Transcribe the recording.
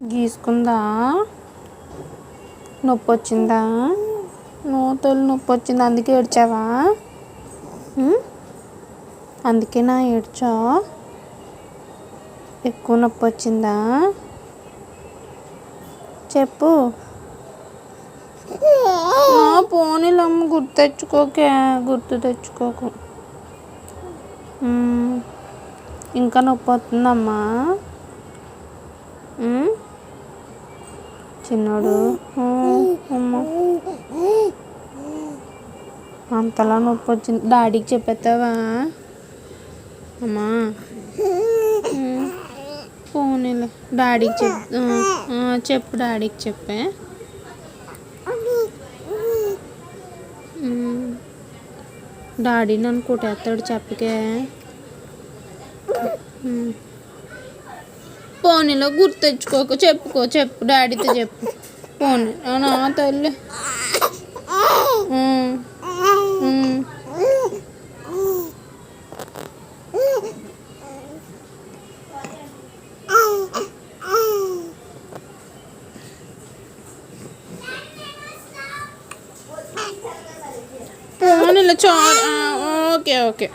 గీసుకుందా? నొప్పి వచ్చిందా? తోలు నొప్పి వచ్చింది అందుకే ఏడ్చావా? అందుకేనా ఏడ్చా? ఎక్కువ నొప్పి వచ్చిందా? చెప్పు. పోనీలమ్మ, గుర్తు తెచ్చుకోకు. ఇంకా నొప్పి వస్తుందమ్మా. చిన్నోడు అమ్మ అంతలా నొప్పి వచ్చింది. డాడీకి చెప్పేస్తావా అమ్మా? పోనీలే, డాడీకి చెప్పు. డాడీకి చెప్పే. డాడీ నన్ను కొట్టేస్తాడు, చెప్పకే. పోనీలో గుర్తు తెచ్చుకోకు. చెప్పు డాడీతో చెప్పు. పోనీ నా తల్లి. పోనీలో ఓకే.